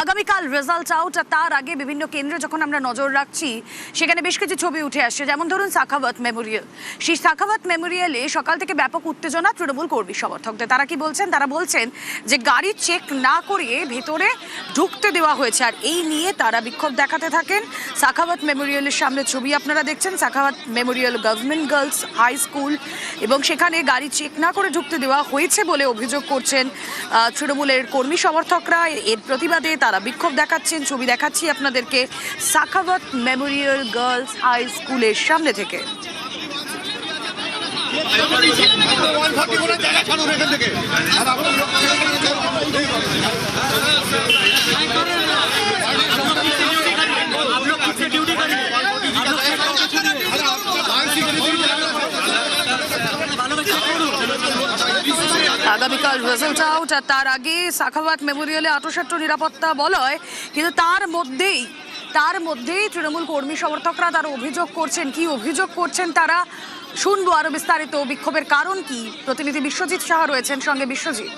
আগামীকাল result out, আর তার আগে বিভিন্ন কেন্দ্রে যখন আমরা নজর রাখছি সেখানে বেশ কিছু ছবি উঠে আসছে। যেমন ধরুন সাখাওয়াত মেমোরিয়াল, সেই সাখাওয়াত মেমোরিয়ালে সকাল থেকে ব্যাপক উত্তেজনা তৃণমূল কর্মী সমর্থকদের। তারা কি বলছেন? তারা বলছেন যে গাড়ি চেক না করিয়ে ভেতরে ঢুকতে দেওয়া হয়েছে, আর এই নিয়ে তারা বিক্ষোভ দেখাতে থাকেন। সাখাওয়াত মেমোরিয়ালের সামনে ছবি আপনারা দেখছেন, Sakhawat memorial government girls high school, এবং সেখানে গাড়ি চেক না করে ঢুকতে দেওয়া হয়েছে বলে অভিযোগ করছেন তৃণমূলের কর্মী সমর্থকরা। এর প্রতিবাদে তারা বিক্ষোভ দেখাচ্ছেন। ছবি দেখাচ্ছি আপনাদেরকে সাখাওয়াত মেমোরিয়াল গার্লস হাই স্কুলের সামনে থেকে। আগামীকাল রেজাল্ট আউট, আর তার আগে সাখাওয়াত মেমোরিয়ালে আটোসাটো নিরাপত্তা বলয়, কিন্তু তার মধ্যেই তৃণমূল কর্মী সমর্থকরা তারা অভিযোগ করছেন। কি অভিযোগ করছেন তারা শুনবো আরো বিস্তারিত। বিক্ষোভের কারণ কি? প্রতিনিধি বিশ্বজিৎ সাহা রয়েছেন সঙ্গে। বিশ্বজিৎ,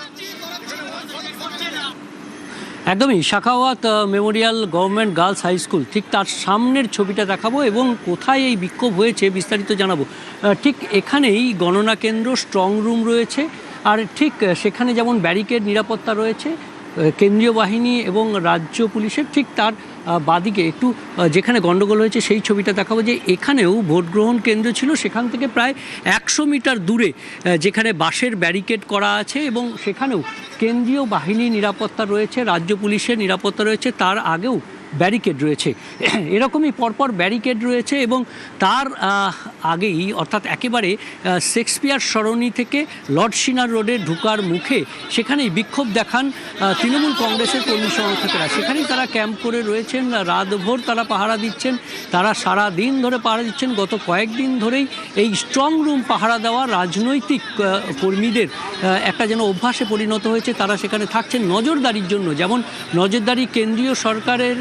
একদমই Sakhawat memorial government girls high school, ঠিক তার সামনের ছবিটা দেখাবো এবং কোথায় এই বিক্ষোভ হয়েছে বিস্তারিত জানাবো। ঠিক এখানেই গণনা কেন্দ্র, স্ট্রং রুম রয়েছে, আর ঠিক সেখানে যেমন ব্যারিকেড নিরাপত্তা রয়েছে কেন্দ্রীয় বাহিনী এবং রাজ্য পুলিশের, ঠিক তার বাদিকে একটু যেখানে গণ্ডগোল হয়েছে সেই ছবিটা দেখাবো। যে এখানেও ভোট গ্রহণ কেন্দ্র ছিল, সেখান থেকে প্রায় 100 মিটার দূরে যেখানে বাঁশের ব্যারিকেড করা আছে এবং সেখানেও কেন্দ্রীয় বাহিনী নিরাপত্তা রয়েছে, রাজ্য পুলিশের নিরাপত্তা রয়েছে, তার আগেও ব্যারিকেড রয়েছে। এরকমই পরপর ব্যারিকেড রয়েছে এবং তার আগেই অর্থাৎ একেবারে শেক্সপিয়ার সরণি থেকে লর্ড সিনার রোডে ঢোকার মুখে সেখানেই বিক্ষোভ দেখান তৃণমূল কংগ্রেসের কর্মী সমর্থকেরা। সেখানেই তারা ক্যাম্প করে রয়েছেন, রাতভর তারা পাহারা দিচ্ছেন, তারা সারা দিন ধরে পাহারা দিচ্ছেন। গত কয়েকদিন ধরেই এই স্ট্রং রুম পাহারা দেওয়া রাজনৈতিক কর্মীদের একটা যেন অভ্যাসে পরিণত হয়েছে। তারা সেখানে থাকছেন নজরদারির জন্য, যেমন নজরদারি কেন্দ্রীয় সরকারের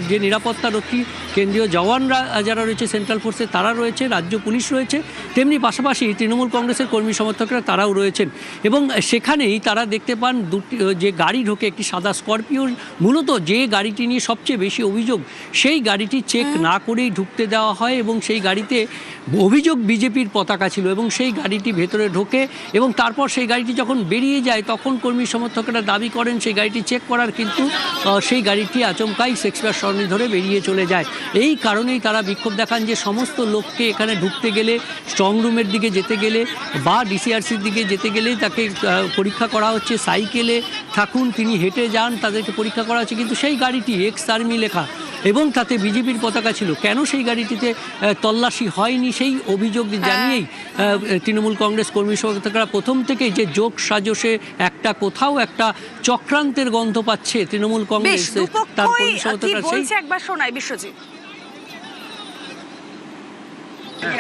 যে নিরাপত্তারক্ষী কেন্দ্রীয় জওয়ানরা যারা রয়েছে সেন্ট্রাল ফোর্সে তারা রয়েছে, রাজ্য পুলিশ রয়েছে, তেমনি পাশাপাশি তৃণমূল কংগ্রেসের কর্মী সমর্থকরা তারাও রয়েছেন। এবং সেখানেই তারা দেখতে পান দুটি যে গাড়ি ঢোকে, একটি সাদা স্করপিও, মূলত যে গাড়িটি নিয়ে সবচেয়ে বেশি অভিযোগ, সেই গাড়িটি চেক না করেই ঢুকতে দেওয়া হয় এবং সেই গাড়িতে অভিযোগ বিজেপির পতাকা ছিল এবং সেই গাড়িটি ভেতরে ঢোকে এবং তারপর সেই গাড়িটি যখন বেরিয়ে যায় তখন কর্মী সমর্থকেরা দাবি করেন সেই গাড়িটি চেক করার, কিন্তু সেই গাড়িটি আচমকাই শেক্সপিয়ার সরণি ধরে বেরিয়ে চলে যায়। এই কারণেই তারা বিক্ষোভ দেখান যে সমস্ত লোককে এখানে ঢুকতে গেলে, স্ট্রং রুমের দিকে যেতে গেলে বা ডিসিআরসির দিকে যেতে গেলে তাকে পরীক্ষা করা হচ্ছে। সাইকেলে থাকুন, তিনি হেঁটে যান, তাদেরকে পরীক্ষা করা হচ্ছে, কিন্তু সেই গাড়িটি এক্স আর্মি লেখা এবং তাতে বিজেপির পতাকা ছিল। কেন সেই গাড়িটিতে তল্লাশি হয়নি সেই অভিযোগ জানিয়েই তৃণমূল কংগ্রেস কর্মী সমর্থকরা প্রথম থেকেই যে যোগ সাজসে একটা কোথাও একটা চক্রান্তের গন্ধ পাচ্ছে তৃণমূল কংগ্রেস, তার কর্মী সমর্থকরা সেই একবার শোনায়। বিশ্বজিৎ,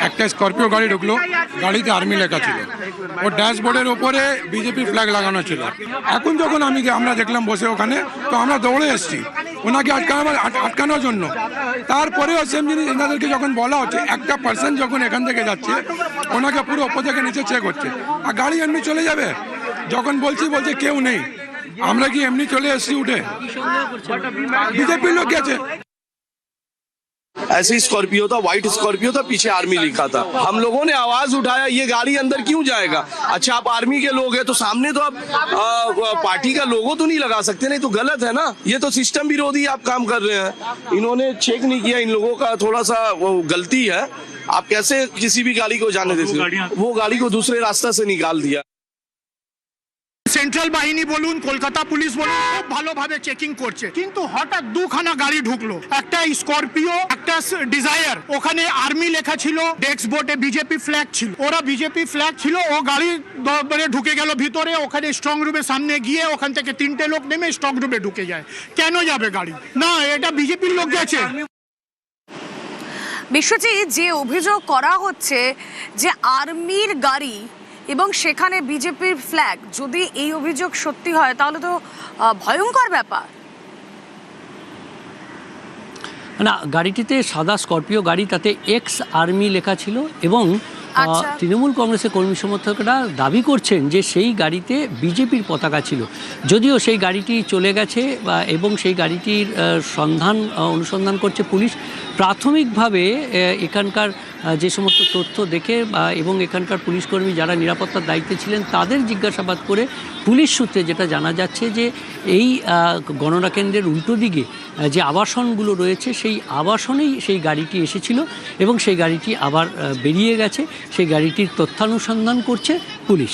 একটা স্করপিও গাড়ি ঢুকলো, গাড়িতে আর্মি লেখা ছিল, ও ড্যাশবোর্ডের ওপরে বিজেপি ফ্ল্যাগ লাগানো ছিল। এখন যখন আমরা দেখলাম বসে ওখানে, তো আমরা দৌড়ে এসেছি ওনাকে আটকানোর জন্য। তারপরেও সেম জিনিস এনাদেরকে যখন বলা হচ্ছে, একটা পার্সন যখন এখান থেকে যাচ্ছে ওনাকে পুরো ওপর থেকে নিচে চেক হচ্ছে, আর গাড়ি এমনি চলে যাবে। যখন বলছে কেউ নেই, আমরা কি এমনি চলে এসেছি উঠে? বিজেপির লোক গেছে। ऐसे स्कॉर्पियो था, व्हाइट स्कॉर्पियो था, पीछे आर्मी लिखा था। हम लोगों ने आवाज उठाया ये गाड़ी अंदर क्यों जाएगा? अच्छा, आप आर्मी के लोग हैं तो सामने तो आप पार्टी का लोगो तो नहीं लगा सकते, नहीं तो गलत है ना। ये तो सिस्टम विरोधी आप काम कर रहे हैं। इन्होंने चेक नहीं किया, इन लोगों का थोड़ा सा वो गलती है। आप कैसे किसी भी गाड़ी को जाने देते? वो गाड़ी को दूसरे रास्ता से निकाल दिया। সেন্ট্রাল বাহিনী বলুন, কলকাতা পুলিশ বলুন, খুব ভালোভাবে চেকিং করছে, কিন্তু হঠাৎ দুখানা গাড়ি ঢুকলো, একটা স্করপিও, একটা ডিজায়ার। ওখানে আর্মি লেখা ছিল, ডেস্ক বোর্ডে বিজেপি ফ্ল্যাগ ছিল। ওরা বিজেপি ফ্ল্যাগ ছিল, ও গাড়ি ঢুকে গেল ভিতরে। ওখানে স্ট্রং রুমের সামনে গিয়ে ওখান থেকে 3টে লোক নেমে স্ট্রং রুমে ঢুকে যায়। কেন যাবে গাড়ি? না, এটা বিজেপির লোক গেছে। বিশ্বজিৎ, যে অভিযোগ করা হচ্ছে যে আর্মির গাড়ি এবং সেখানে বিজেপির ফ্ল্যাগ, যদি এই অভিযোগ সত্যি হয় তাহলে তো ভয়ঙ্কর ব্যাপার। না, গাড়িটিতে সাদা স্করপিও গাড়ি, তাতে এক্স আর্মি লেখা ছিল এবং আচ্ছা। তৃণমূল কংগ্রেসের কর্মী সমর্থকরা দাবি করছেন যে সেই গাড়িতে বিজেপির পতাকা ছিল, যদিও সেই গাড়িটি চলে গেছে এবং সেই গাড়িটির অনুসন্ধান করছে পুলিশ। প্রাথমিকভাবে এখানকার যে সমস্ত তথ্য দেখে এবং এখানকার পুলিশকর্মী যারা নিরাপত্তার দায়িত্বে ছিলেন তাদের জিজ্ঞাসাবাদ করে পুলিশ সূত্রে যেটা জানা যাচ্ছে যে এই গণনা কেন্দ্রের উল্টো দিকে যে আবাসনগুলো রয়েছে সেই আবাসনেই সেই গাড়িটি এসেছিল এবং সেই গাড়িটি আবার বেরিয়ে গেছে। সেই গাড়িটির তথ্যানুসন্ধান করছে পুলিশ।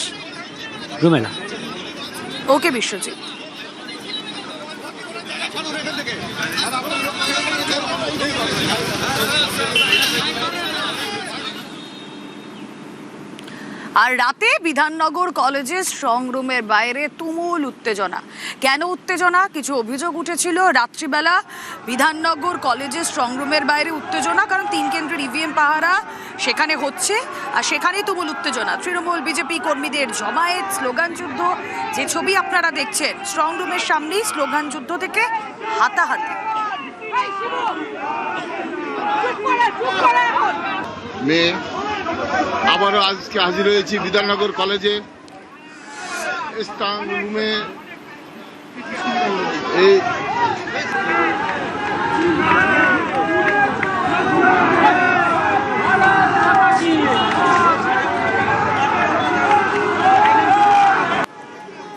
রুমেলা। ওকে বিশ্বজিৎ। আর রাতে বিধাননগর কলেজের স্ট্রং রুমের বাইরে তুমুল উত্তেজনা। কেন উত্তেজনা? কিছু অভিযোগ উঠেছিল রাত্রিবেলা বিধাননগর কলেজের স্ট্রং রুমের বাইরে উত্তেজনা, কারণ 3 কেন্দ্রের ইভিএম পাহারা সেখানে হচ্ছে আর সেখানেই তুমুল উত্তেজনা। তৃণমূল বিজেপি কর্মীদের জমায়েত, স্লোগান যুদ্ধ। যে ছবি আপনারা দেখছেন স্ট্রং রুমের সামনেই স্লোগান যুদ্ধ থেকে হাতাহাতি। মেয়ে আবারও আজকে হাজির হয়েছি বিধাননগর কলেজে স্ট্রং রুমে। এই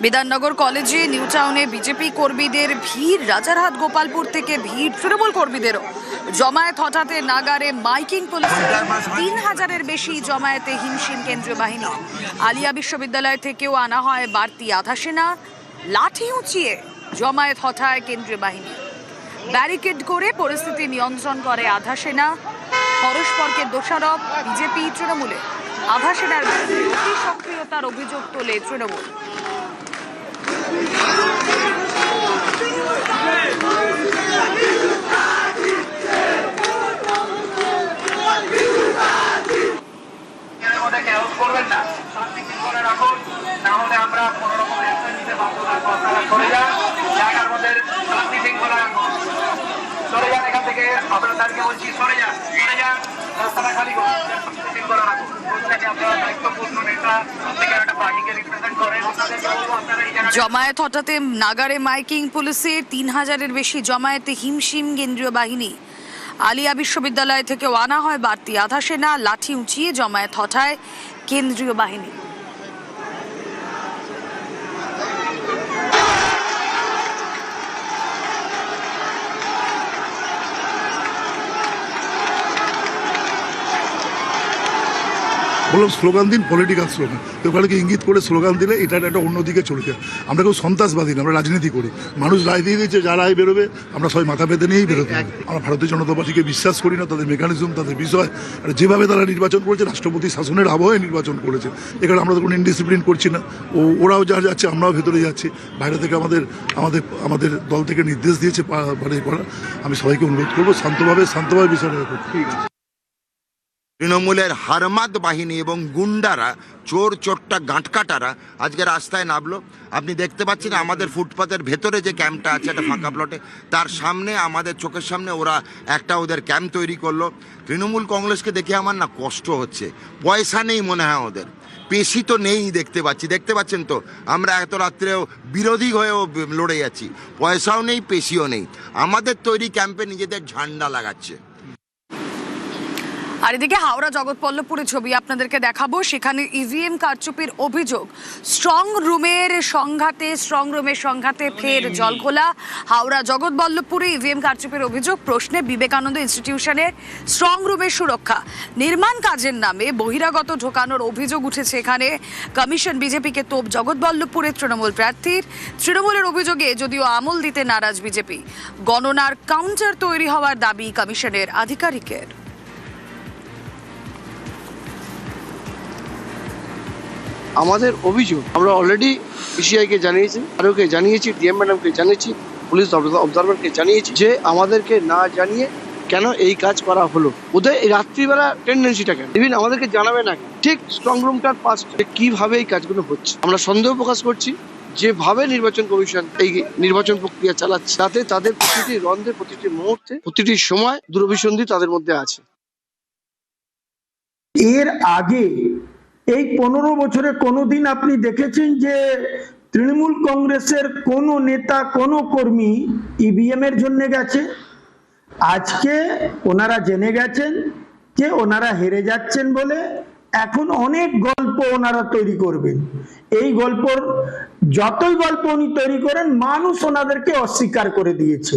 বিধাননগর কলেজে নিউ টাউনে বিজেপি কর্মীদের ভিড়, রাজারহাট গোপালপুর থেকে ভিড়, তৃণমূল কর্মীদেরও জমায়েত হঠাতে নাগারে মাইকিং পুলিশ। 3000-এর বেশি জমায়েতে হিমশিম কেন্দ্রীয় বাহিনী। আলিয়া বিশ্ববিদ্যালয় থেকেও আনা হয় বাড়তি আধা সেনা। লাঠি উঁচিয়ে জমায়েত হঠায় কেন্দ্রীয় বাহিনী। ব্যারিকেড করে পরিস্থিতি নিয়ন্ত্রণ করে আধা সেনা। পরস্পরকে দোষারোপ বিজেপি তৃণমূলে। আধা সেনার বিরুদ্ধে অতি সক্রিয়তার অভিযোগ তোলে তৃণমূল। জমায়েত হঠাতে নাগারে মাইকিং পুলিশের। 3000-এর বেশি জমায়েতে হিমশিম কেন্দ্রীয় বাহিনী। আলিয়া বিশ্ববিদ্যালয় থেকেও আনা হয় বাড়তি আধা সেনা। লাঠি উঁচিয়ে জমায়েত হঠায় কেন্দ্রীয় বাহিনী। বললাম স্লোগান দিন, পলিটিক্যাল স্লোগান। তো ওখানে ইঙ্গিত করে স্লোগান দিলে এটা একটা অন্যদিকে চলে যায়। আমরা কেউ সন্ত্রাসবাদী না, আমরা রাজনীতি করি। মানুষ রায় দিয়ে দিয়েছে, যা রায় বেরোবে আমরা সবাই মাথা পেতে নিয়েই বেরোতে হবে। আমরা ভারতীয় জনতা পার্টিকে বিশ্বাস করি না, তাদের মেকানিজম, তাদের বিষয়, আর যেভাবে তারা নির্বাচন করেছে, রাষ্ট্রপতি শাসনের আবহে নির্বাচন করেছে। এখানে আমরা তো কোনো ইনডিসিপ্লিন করছি না। ওরাও যা যাচ্ছে আমরাও ভেতরে যাচ্ছি। বাইরে থেকে আমাদের দল থেকে নির্দেশ দিয়েছে করা। আমি সবাইকে অনুরোধ করবো শান্তভাবে বিষয়টা করতে। ঠিক আছে। তৃণমূলের হারমাদ বাহিনী এবং গুন্ডারা, চোর চোট্টা গাঁটকাটারা আজকে রাস্তায় নামলো। আপনি দেখতে পাচ্ছেন আমাদের ফুটপাতের ভেতরে যে ক্যাম্পটা আছে, একটা ফাঁকা প্লটে, তার সামনে আমাদের চোখের সামনে ওরা একটা ওদের ক্যাম্প তৈরি করলো। তৃণমূল কংগ্রেসকে দেখে আমার না কষ্ট হচ্ছে। পয়সা নেই মনে হয় ওদের, পেশি তো নেই। দেখতে পাচ্ছেন তো, আমরা এত রাত্রেও বিরোধী হয়েও লড়ে যাচ্ছি। পয়সাও নেই, পেশিও নেই। আমাদের তৈরি ক্যাম্পে নিজেদের ঝান্ডা লাগাচ্ছে। আর এদিকে হাওড়া জগৎবল্লভপুরের ছবি আপনাদেরকে দেখাবো। সেখানে ইভিএম কারচুপির অভিযোগ। স্ট্রং রুমের সংঘাতে ফের জলঘোলা। হাওড়া জগৎবল্লভপুরে ইভিএম কারচুপির অভিযোগ। প্রশ্নে বিবেকানন্দ ইনস্টিটিউশনের স্ট্রং রুমের সুরক্ষা। নির্মাণ কাজের নামে বহিরাগত ঢোকানোর অভিযোগ উঠেছে এখানে। কমিশন বিজেপিকে তোপ জগৎবল্লভপুরের তৃণমূল প্রার্থীর। তৃণমূলের অভিযোগে যদিও আমল দিতে নারাজ বিজেপি। গণনার কাউন্টার তৈরি হওয়ার দাবি কমিশনের আধিকারিকের। আমাদের অভিযোগ আমরা অলরেডি পিসিআইকে জানিয়েছি, আরওকে জানিয়েছি, ডিএম ম্যাডামকে জানিয়েছি, পুলিশ অবজারভারকে জানিয়েছি যে আমাদেরকে না জানিয়ে কেন এই কাজ করা হলো। ওদের এই রাত্রিবেলা টেন্ডেন্সিটা কেন ইভিন আমাদেরকে জানাবে না। ঠিক স্ট্রং রুমটার পাশে কিভাবে এই কাজগুলো হচ্ছে আমরা সন্দেহ প্রকাশ করছি। যেভাবে নির্বাচন কমিশন এই নির্বাচন প্রক্রিয়া চালাচ্ছে, তাতে তাদের প্রতিটি রন্ধে, প্রতিটি মুহূর্তে, প্রতিটি সময় দুরভিসন্ধি তাদের মধ্যে আছে। এর আগে এই 15 বছরে কোনোদিন আপনি দেখেছেন যে তৃণমূল কংগ্রেসের কোনো নেতা কোনো কর্মী ইভিএম এর জন্য গেছে? আজকে ওনারা জেনে গেছেন যে ওনারা হেরে যাচ্ছেন বলে এখন অনেক গল্প ওনারা তৈরি করবেন। এই যতই গল্প উনি তৈরি করেন, মানুষ ওনাদেরকে অস্বীকার করে দিয়েছে।